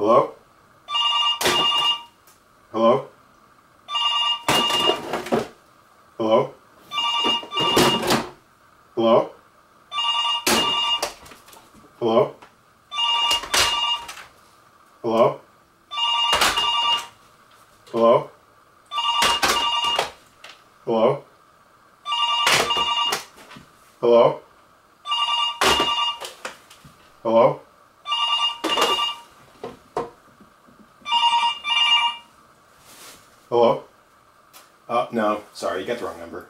Hello? Hello? Hello? Hello? Hello? Hello? Hello? Hello? Hello? Hello? Hello? No, sorry, you got the wrong number.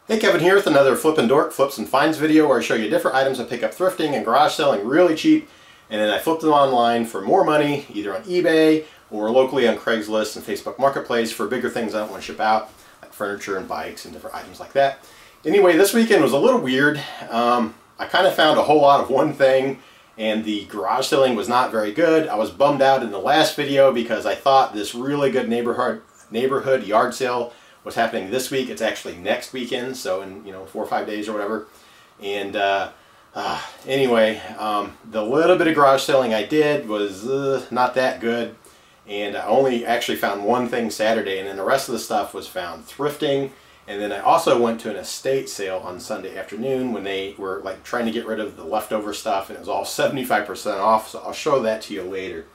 Hey, Kevin here with another Flippin' Dork Flips and Finds video where I show you different items I pick up thrifting and garage selling really cheap, and then I flip them online for more money, either on eBay or locally on Craigslist and Facebook Marketplace for bigger things I don't want to ship out, like furniture and bikes and different items like that. Anyway, this weekend was a little weird. I kind of found a whole lot of one thing, and the garage selling was not very good. I was bummed out in the last video because I thought this really good neighborhood yard sale was happening this week. It's actually next weekend, so in 4 or 5 days or whatever. And anyway, the little bit of garage selling I did was not that good, and I only actually found one thing Saturday, and then the rest of the stuff was found thrifting. And then I also went to an estate sale on Sunday afternoon when they were like trying to get rid of the leftover stuff, and it was all 75% off, so I'll show that to you later.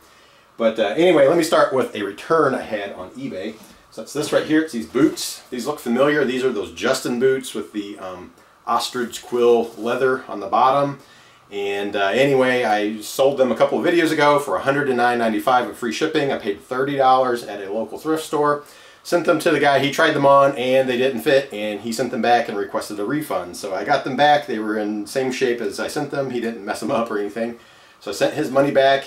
But anyway, let me start with a return I had on eBay. So it's this right here. It's these boots. These look familiar. These are those Justin boots with the ostrich quill leather on the bottom. And anyway, I sold them a couple of videos ago for $109.95 with free shipping. I paid $30 at a local thrift store. Sent them to the guy. He tried them on and they didn't fit, and he sent them back and requested a refund. So I got them back. They were in the same shape as I sent them. He didn't mess them up or anything. So I sent his money back,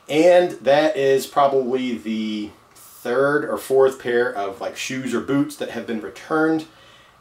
and that is probably the third or fourth pair of like shoes or boots that have been returned,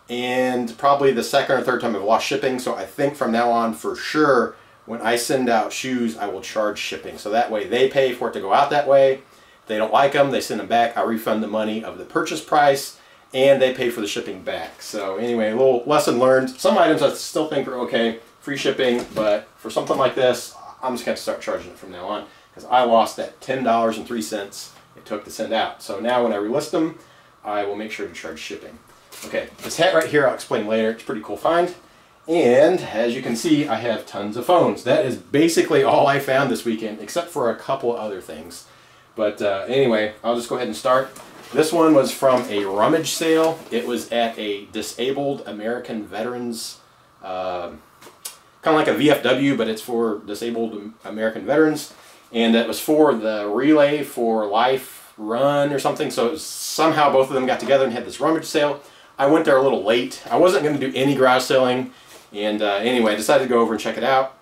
and probably the second or third time I've lost shipping. So I think from now on, for sure, when I send out shoes, I will charge shipping. So that way they pay for it to go out that way. If they don't like them, they send them back. I refund the money of the purchase price, and they pay for the shipping back. So anyway, a little lesson learned. Some items I still think are okay, free shipping, but for something like this, I'm just going to start charging it from now on, because I lost that $10.03 it took to send out. So now when I relist them, I will make sure to charge shipping. Okay, this hat right here I'll explain later. It's a pretty cool find. And as you can see, I have tons of phones. That is basically all I found this weekend, except for a couple other things. But anyway, I'll just go ahead and start. This one was from a rummage sale. It was at a disabled American veterans, kind of like a VFW, but it's for disabled American veterans. And it was for the Relay for Life run or something. So it was, somehow both of them got together and had this rummage sale. I went there a little late. I wasn't going to do any garage selling. And anyway, I decided to go over and check it out.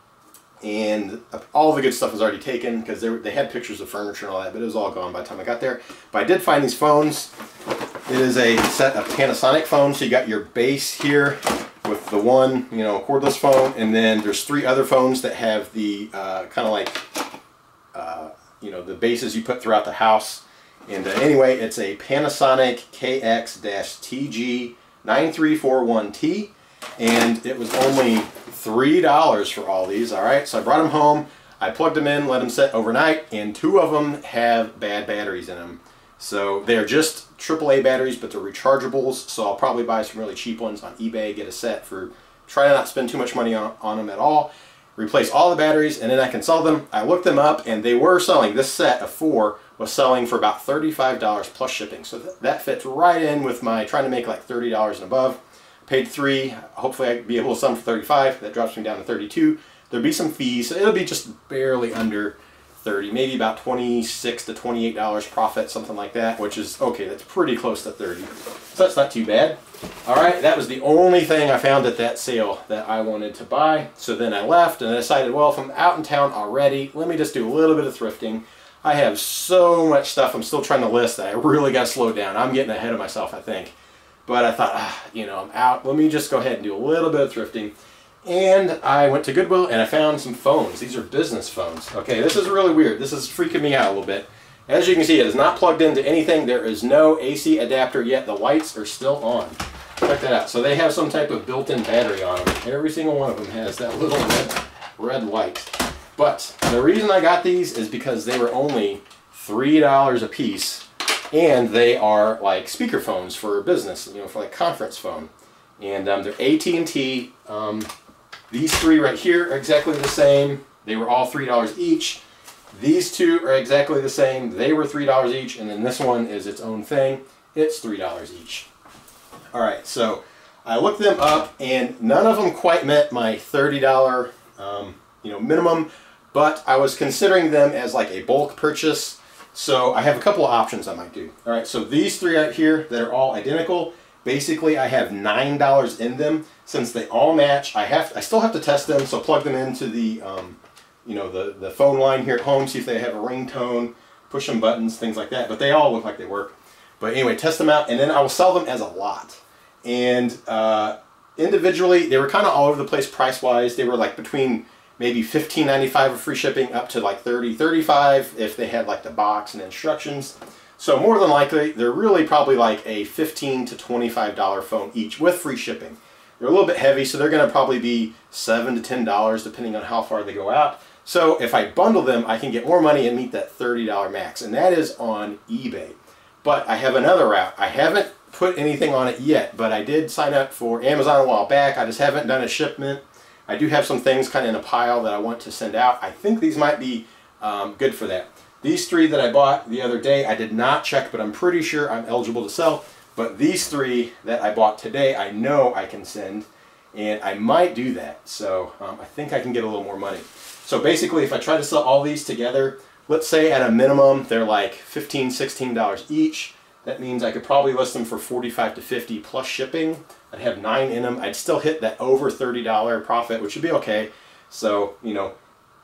And all the good stuff was already taken because they had pictures of furniture and all that, but it was all gone by the time I got there. But I did find these phones. It is a set of Panasonic phones. So you got your base here with the one, cordless phone, and then there's 3 other phones that have the kind of like, the bases you put throughout the house. And anyway, it's a Panasonic KX-TG9341T. And it was only $3 for all these. All right, so I brought them home. I plugged them in, let them set overnight, and 2 of them have bad batteries in them. So they're just AAA batteries, but they're rechargeables. So I'll probably buy some really cheap ones on eBay, get a set for, try to not spend too much money on them at all. Replace all the batteries, and then I can sell them. I looked them up, and they were selling, this set of 4 was selling for about $35 plus shipping. So that fits right in with my trying to make like $30 and above. Paid $3, hopefully I can be able to sell them for $35. That drops me down to $32. There'll be some fees, so it'll be just barely under $30, maybe about $26 to $28 profit, something like that, which is okay. That's pretty close to $30, so that's not too bad. All right, that was the only thing I found at that sale that I wanted to buy. So then I left and I decided, well, if I'm out in town already, let me just do a little bit of thrifting. I have so much stuff I'm still trying to list that I really got to slow down. I'm getting ahead of myself, I think. But I thought, I'm out. Let me just go ahead and do a little bit of thrifting. And I went to Goodwill and I found some phones. These are business phones. Okay, this is really weird. This is freaking me out a little bit. As you can see, it is not plugged into anything. There is no AC adapter yet. The lights are still on. Check that out. So they have some type of built-in battery on them. Every single one of them has that little red light. But the reason I got these is because they were only $3 a piece, and they are like speakerphones for business, you know, for like conference phone. And they're AT&T. These three right here are exactly the same. They were all $3 each. These two are exactly the same. They were $3 each, and then this one is its own thing. It's $3 each. All right, so I looked them up, and none of them quite met my $30 minimum, but I was considering them as like a bulk purchase. So I have a couple of options I might do. All right, so these three right here that are all identical, basically I have $9 in them. Since they all match, I still have to test them, so plug them into the the phone line here at home, see if they have a ringtone, push some buttons, things like that. But they all look like they work. But anyway, test them out, and then I will sell them as a lot. And individually, they were kind of all over the place price-wise. They were like between maybe $15.95 with free shipping up to like $30-$35 if they had like the box and instructions. So more than likely, they're really probably like a $15 to $25 phone each with free shipping. They're a little bit heavy, so they're going to probably be $7 to $10 depending on how far they go out. So if I bundle them, I can get more money and meet that $30 max, and that is on eBay. But I have another route. I haven't put anything on it yet, but I did sign up for Amazon a while back. I just haven't done a shipment. I do have some things kind of in a pile that I want to send out. I think these might be good for that. These three that I bought the other day, I did not check, but I'm pretty sure I'm eligible to sell. But these three that I bought today, I know I can send, and I might do that. So I think I can get a little more money. So basically, if I try to sell all these together, let's say at a minimum they're like $15, $16 each. That means I could probably list them for $45 to $50 plus shipping. I'd have 9 in them. I'd still hit that over $30 profit, which would be okay. So, you know,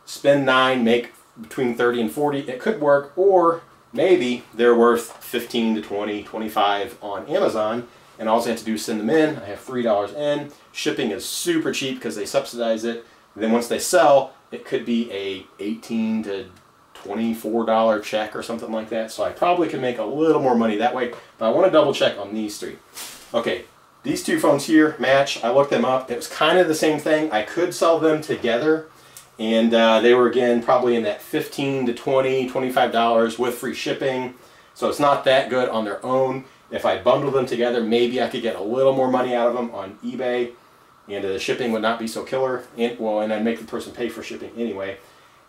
spend 9, make between 30 and 40. It could work, or maybe they're worth 15 to 20, 25 on Amazon, and all I have to do is send them in. I have $3 in. Shipping is super cheap because they subsidize it. And then once they sell, it could be a $18 to $24 check or something like that. So I probably could make a little more money that way, but I want to double check on these three. Okay, these two phones here match. I looked them up. It was kind of the same thing. I could sell them together, and they were again probably in that $15 to $20, $25 with free shipping. So it's not that good on their own. If I bundle them together, maybe I could get a little more money out of them on eBay, and the shipping would not be so killer. And I'd make the person pay for shipping anyway.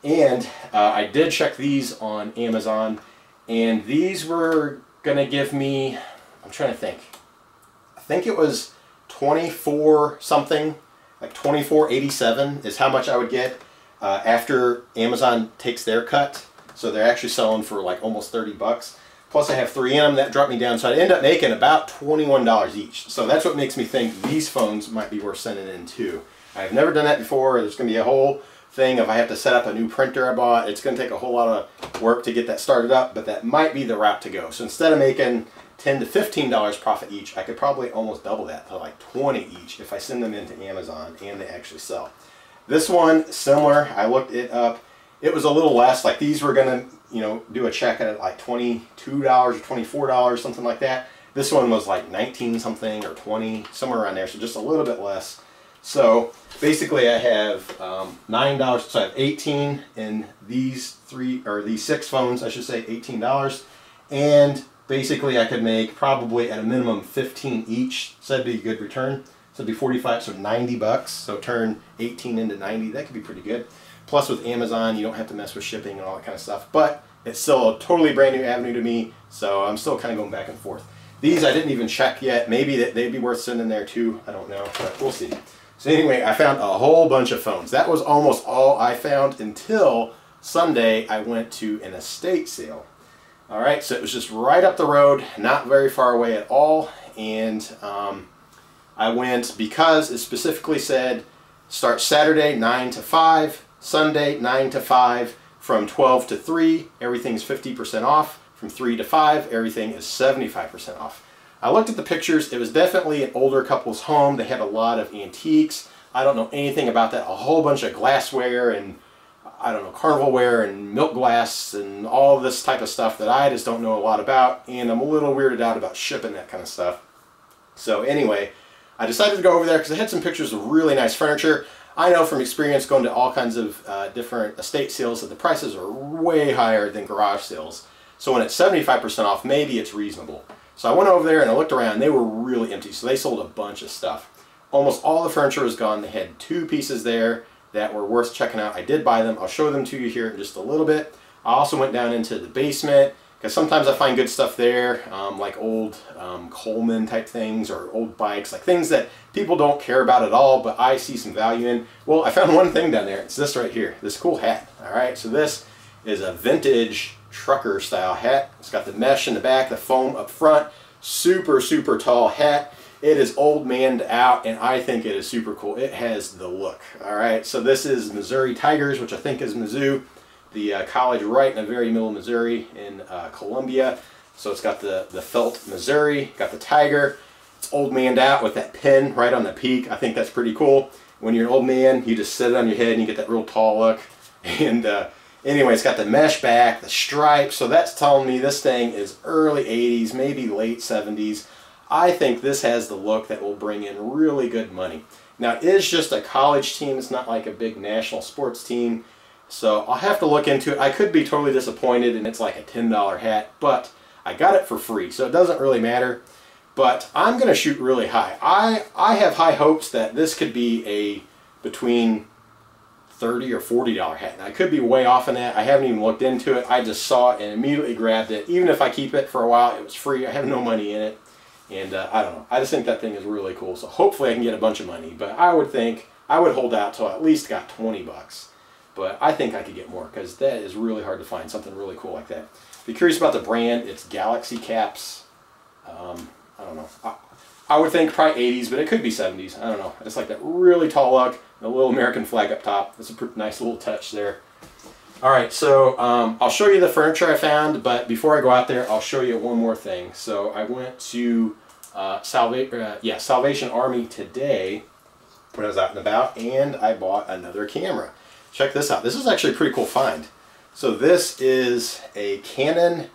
And I did check these on Amazon, and these were going to give me, I'm trying to think, I think it was 24 something, like $24.87 is how much I would get after Amazon takes their cut. So they're actually selling for like almost 30 bucks. Plus I have 3 in them, that dropped me down. So I'd end up making about $21 each. So that's what makes me think these phones might be worth sending in too. I've never done that before. There's going to be a whole thing if I have to set up a new printer I bought. It's going to take a whole lot of work to get that started up, but that might be the route to go. So instead of making $10 to $15 profit each, I could probably almost double that to like 20 each if I send them into Amazon and they actually sell. This one, similar. I looked it up. It was a little less. Like these were going to, you know, do a check at like $22 or $24, something like that. This one was like 19 something or 20, somewhere around there. So just a little bit less. So basically I have $9, so I have 18 in these three, or these 6 phones, I should say $18. And basically I could make probably at a minimum 15 each, so that'd be a good return. So it'd be 45, so 90 bucks. So turn 18 into 90, that could be pretty good. Plus with Amazon, you don't have to mess with shipping and all that kind of stuff, but it's still a totally brand new avenue to me, so I'm still kind of going back and forth. These I didn't even check yet. Maybe they'd be worth sending there too, I don't know, but we'll see. So anyway, I found a whole bunch of phones. That was almost all I found until Sunday I went to an estate sale. All right, so it was just right up the road, not very far away at all, and I went because it specifically said start Saturday 9 to 5, Sunday 9 to 5, from 12 to 3, everything's 50% off. From 3 to 5, everything is 75% off. I looked at the pictures. It was definitely an older couple's home. They had a lot of antiques. I don't know anything about that. A whole bunch of glassware and, I don't know, carnival ware and milk glass and all this type of stuff that I just don't know a lot about. And I'm a little weirded out about shipping that kind of stuff. So anyway, I decided to go over there because I had some pictures of really nice furniture. I know from experience going to all kinds of different estate sales that the prices are way higher than garage sales. So when it's 75% off, maybe it's reasonable. So I went over there and I looked around. They were really empty, so they sold a bunch of stuff. Almost all the furniture was gone. They had 2 pieces there that were worth checking out. I did buy them. I'll show them to you here in just a little bit. I also went down into the basement because sometimes I find good stuff there, like old Coleman type things or old bikes, like things that people don't care about at all, but I see some value in. Well, I found one thing down there. It's this right here, this cool hat. All right, so this is a vintage trucker style hat. It's got the mesh in the back, the foam up front, super, super tall hat. It is old manned out, and I think it is super cool. It has the look. All right, so this is Missouri Tigers, which I think is Mizzou, the college right in the very middle of Missouri in Columbia. So it's got the felt Missouri, got the tiger. It's old manned out with that pin right on the peak. I think that's pretty cool. When you're an old man, you just sit it on your head and you get that real tall look. And anyway, it's got the mesh back, the stripes. So that's telling me this thing is early 80s, maybe late 70s. I think this has the look that will bring in really good money. Now, it is just a college team. It's not like a big national sports team. So I'll have to look into it. I could be totally disappointed and it's like a $10 hat, but I got it for free, so it doesn't really matter. But I'm going to shoot really high. I have high hopes that this could be a between $30 or $40 hat. Now, I could be way off on that. I haven't even looked into it. I just saw it and immediately grabbed it. Even if I keep it for a while, it was free. I have no money in it. And I don't know. I just think that thing is really cool. So hopefully I can get a bunch of money. But I would think I would hold out till I at least got 20 bucks. But I think I could get more because that is really hard to find something really cool like that. If you're curious about the brand, it's Galaxy Caps. I don't know. I would think probably 80s, but it could be 70s. I don't know. It's like that really tall look, a little American flag up top. That's a pretty nice little touch there. All right, so I'll show you the furniture I found, but before I go out there, I'll show you one more thing. So I went to Salvation Army today when I was out and about, and I bought another camera. Check this out. This is actually a pretty cool find. So this is a Canon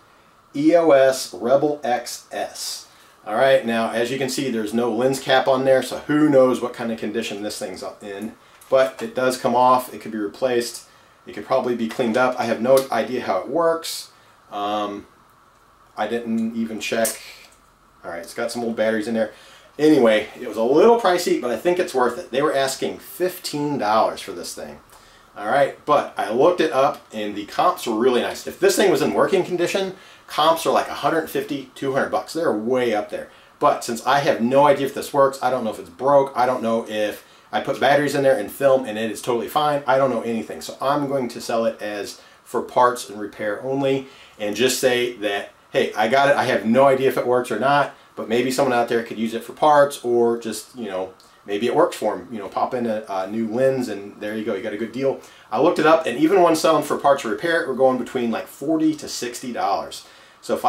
EOS Rebel XS. All right, now as you can see, there's no lens cap on there, so who knows what kind of condition this thing's in. But it does come off. It could be replaced. It could probably be cleaned up. I have no idea how it works. I didn't even check. All right, it's got some old batteries in there. Anyway, it was a little pricey, but I think it's worth it. They were asking $15 for this thing. All right, but I looked it up and the comps were really nice. If this thing was in working condition, comps are like 150, 200 bucks. They're way up there. But since I have no idea if this works, I don't know if it's broke, I don't know if I put batteries in there and film and it is totally fine. I don't know anything. So I'm going to sell it as for parts and repair only and just say that, hey, I got it. I have no idea if it works or not, but maybe someone out there could use it for parts or just, you know, maybe it works for them. You know, pop in a new lens and there you go. You got a good deal. I looked it up and even when selling for parts or repair, we're going between like $40 to $60. So if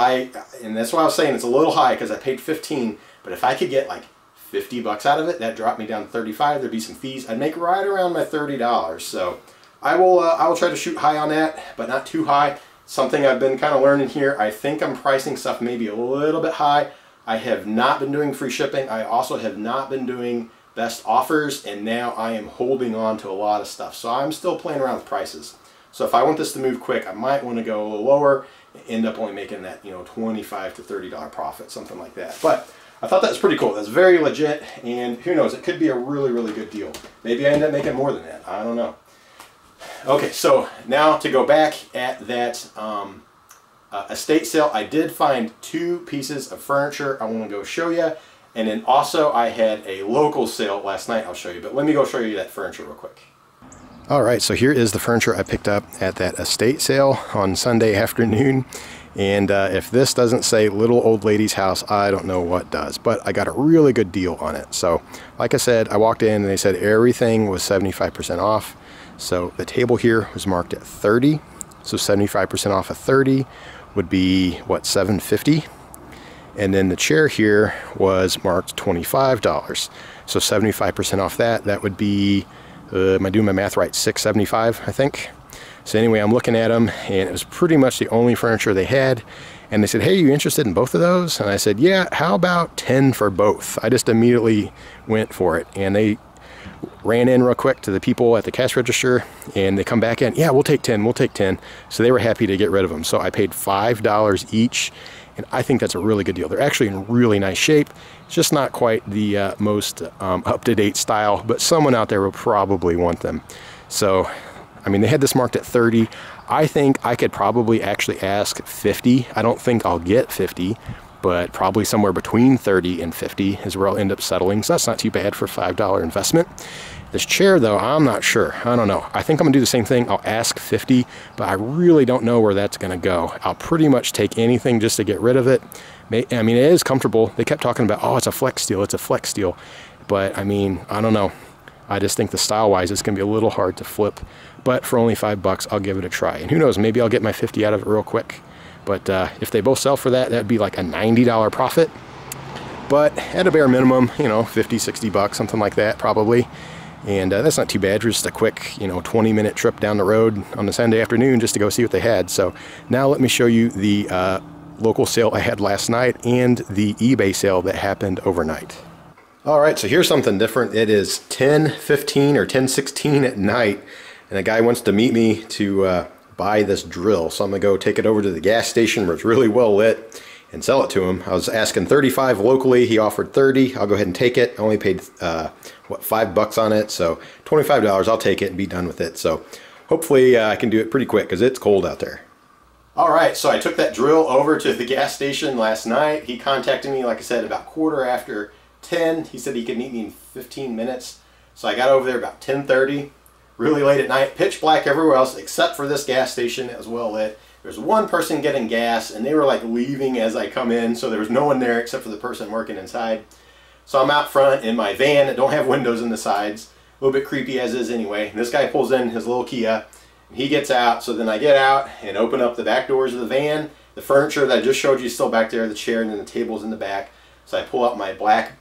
and that's why I was saying it's a little high because I paid 15, but if I could get like 50 bucks out of it, that dropped me down to 35. There'd be some fees. I'd make right around my $30. So I will try to shoot high on that, but not too high. Something I've been kind of learning here. I think I'm pricing stuff maybe a little bit high. I have not been doing free shipping. I also have not been doing best offers, and now I am holding on to a lot of stuff. So I'm still playing around with prices. So if I want this to move quick, I might want to go a little lower and end up only making that, you know, $25 to $30 profit, something like that. But I thought that was pretty cool. That's very legit, and who knows, it could be a really, really good deal. Maybe I end up making more than that. I don't know. Okay, so now to go back at that estate sale, I did find 2 pieces of furniture I want to go show you. And then also I had a local sale last night I'll show you, but let me go show you that furniture real quick. All right, so here is the furniture I picked up at that estate sale on Sunday afternoon. And if this doesn't say little old lady's house, I don't know what does, but I got a really good deal on it. So like I said, I walked in and they said everything was 75% off. So the table here was marked at 30. So 75% off of 30 would be what, $7.50? And then the chair here was marked $25. So 75% off that, that would be, am I doing my math right, $6.75, I think. So anyway, I'm looking at them and it was pretty much the only furniture they had. And they said, hey, you interested in both of those? And I said, yeah, how about 10 for both? I just immediately went for it. And they ran in real quick to the people at the cash register, and they come back in, yeah, we'll take 10, we'll take 10. So they were happy to get rid of them. So I paid $5 each, and I think that's a really good deal. They're actually in really nice shape. It's just not quite the most up-to-date style, but someone out there will probably want them. So, I mean, they had this marked at 30. I think I could probably actually ask 50. I don't think I'll get 50, but probably somewhere between 30 and 50 is where I'll end up settling. So that's not too bad for a $5 investment. This chair though, I'm not sure. I don't know. I think I'm gonna do the same thing. I'll ask 50, but I really don't know where that's gonna go. I'll pretty much take anything just to get rid of it. I mean, it is comfortable. They kept talking about, oh, it's a flex steel, it's a flex steel. But I mean, I don't know. I just think the style-wise, it's gonna be a little hard to flip. But for only $5, I'll give it a try. And who knows, maybe I'll get my 50 out of it real quick. But if they both sell for that, that'd be like a $90 profit. But at a bare minimum, you know, 50, 60 bucks, something like that probably. And that's not too bad for just a quick, you know, 20-minute trip down the road on a Sunday afternoon just to go see what they had. So now let me show you the local sale I had last night and the eBay sale that happened overnight. All right, so here's something different. It is 10:15 or 10:16 at night, and a guy wants to meet me to buy this drill. So I'm gonna go take it over to the gas station where it's really well lit and sell it to him. I was asking 35 locally. He offered 30. I'll go ahead and take it. I only paid what, $5 on it, so $25. I'll take it and be done with it. So hopefully I can do it pretty quick because it's cold out there. All right, so I took that drill over to the gas station last night. He contacted me, like I said, about 10:15. He said he could meet me in 15 minutes. So I got over there about 10:30. Really late at night, pitch black everywhere else except for this gas station. It was well lit. There's one person getting gas and they were like leaving as I come in, so there was no one there except for the person working inside. So I'm out front in my van that don't have windows in the sides. A little bit creepy as is anyway. And this guy pulls in his little Kia and he gets out, so then I get out and open up the back doors of the van. The furniture that I just showed you is still back there, the chair and then the table's in the back. So I pull out my black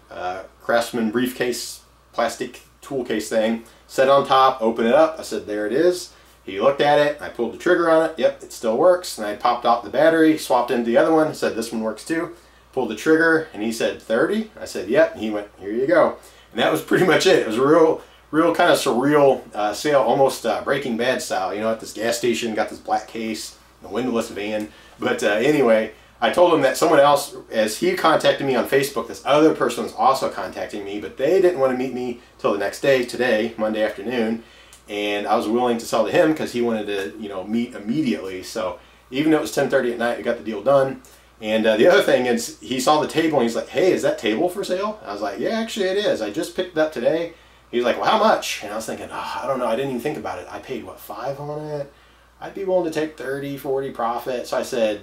Craftsman briefcase, plastic tool case thing, set on top, open it up. I said, there it is. He looked at it. I pulled the trigger on it. Yep, it still works. And I popped out the battery, swapped into the other one, said this one works too. Pulled the trigger and he said 30. I said, yep. And he went, here you go. And that was pretty much it. It was a real kind of surreal sale, almost Breaking Bad style. You know, at this gas station, got this black case, the windowless van. But anyway, I told him that someone else, as he contacted me on Facebook, this other person was also contacting me, but they didn't want to meet me till the next day, today, Monday afternoon, and I was willing to sell to him because he wanted to, you know, meet immediately. So even though it was 10:30 at night, we got the deal done. And the other thing is, he saw the table and he's like, hey, is that table for sale? I was like, yeah, actually it is. I just picked it up today. He's like, well, how much? And I was thinking, oh, I don't know. I didn't even think about it. I paid, what, $5 on it? I'd be willing to take 30, 40 profit. So I said,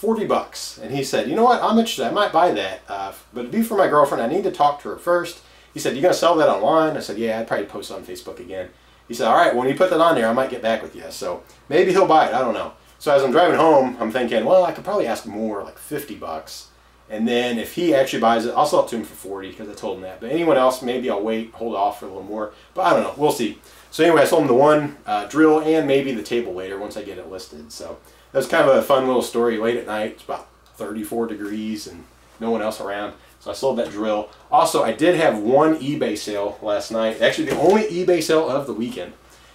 $40. And he said, you know what, I'm interested, I might buy that, but it'd be for my girlfriend. I need to talk to her first. He said, you gonna sell that online? I said, yeah, I'd probably post it on Facebook again. He said, all right, when you put that on there, I might get back with you. So maybe he'll buy it, I don't know. So as I'm driving home, I'm thinking, well, I could probably ask more, like $50. And then if he actually buys it, I'll sell it to him for 40 because I told him that. But anyone else, maybe I'll wait, hold off for a little more. But I don't know, we'll see. So anyway, I sold him the one drill and maybe the table later once I get it listed. So that was kind of a fun little story late at night. It's about 34 degrees and no one else around. So I sold that drill. Also, I did have one eBay sale last night. Actually, the only eBay sale of the weekend.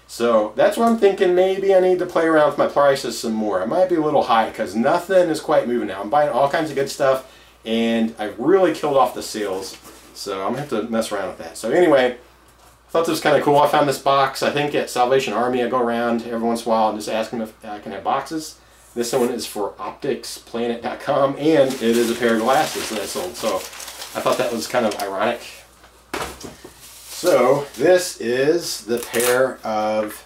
So that's what I'm thinking. Maybe I need to play around with my prices some more. I might be a little high because nothing is quite moving now. I'm buying all kinds of good stuff and I've really killed off the sales. So I'm going to have to mess around with that. So anyway, I thought this was kind of cool. I found this box. I think at Salvation Army, I go around every once in a while and just ask them if I can have boxes. This one is for opticsplanet.com, and it is a pair of glasses that I sold. So I thought that was kind of ironic. So this is the pair of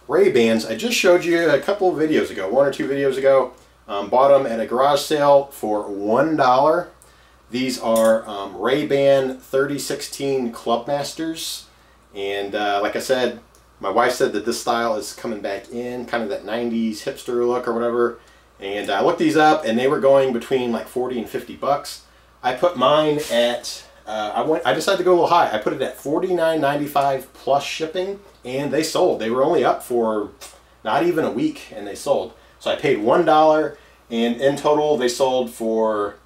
Ray-Bans I just showed you a couple of videos ago, 1 or 2 videos ago. Bought them at a garage sale for $1. These are Ray-Ban 3016 Clubmasters, and like I said, my wife said that this style is coming back in, kind of that 90s hipster look or whatever. And I looked these up and they were going between like 40 and 50 bucks. I put mine at, I decided to go a little high. I put it at $49.95 plus shipping and they sold. They were only up for not even a week and they sold. So I paid $1 and in total they sold for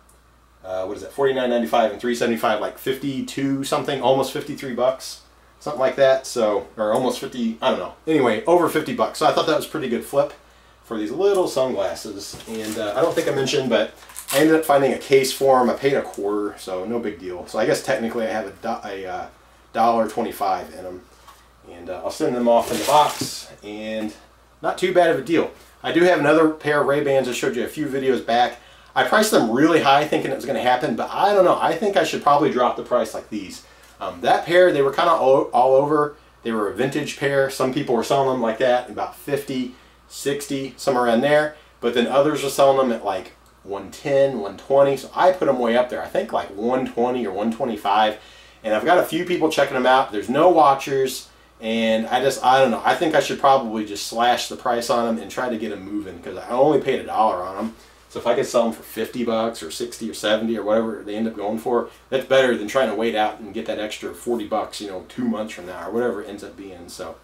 what is it, $49.95 and $3.75, like 52 something, almost 53 bucks, something like that. So, or almost 50, I don't know. Anyway, over 50 bucks. So I thought that was a pretty good flip for these little sunglasses. And I don't think I mentioned, but I ended up finding a case for them. I paid $0.25, so no big deal. So I guess technically I have a $1.25 in them. And I'll send them off in the box, and not too bad of a deal. I do have another pair of Ray-Bans I showed you a few videos back. I priced them really high thinking it was going to happen, but I don't know. I think I should probably drop the price like these. That pair, they were kind of all over. They were a vintage pair. Some people were selling them like that, about 50, 60, somewhere around there. But then others were selling them at like 110, 120. So I put them way up there. I think like 120 or 125. And I've got a few people checking them out. There's no watchers. And I don't know. I think I should probably just slash the price on them and try to get them moving, because I only paid $1 on them. So if I could sell them for 50 bucks or 60 or 70 or whatever they end up going for, that's better than trying to wait out and get that extra 40 bucks, you know, 2 months from now or whatever it ends up being. So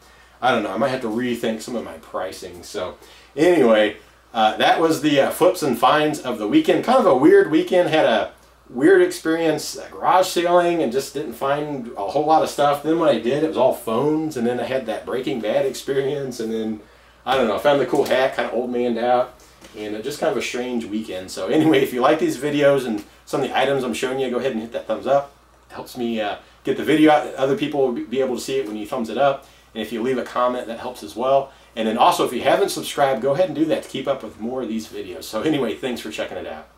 I don't know. I might have to rethink some of my pricing. So anyway, that was the flips and finds of the weekend. Kind of a weird weekend. Had a weird experience garage sailing and just didn't find a whole lot of stuff. Then when I did, it was all phones. And then I had that Breaking Bad experience. And then, I don't know, I found the cool hat, kind of old maned out. And just kind of a strange weekend. So anyway, if you like these videos and some of the items I'm showing you, go ahead and hit that thumbs up. It helps me get the video out. Other people will be able to see it when you thumbs it up. And if you leave a comment, that helps as well. And then also, if you haven't subscribed, go ahead and do that to keep up with more of these videos. So anyway, thanks for checking it out.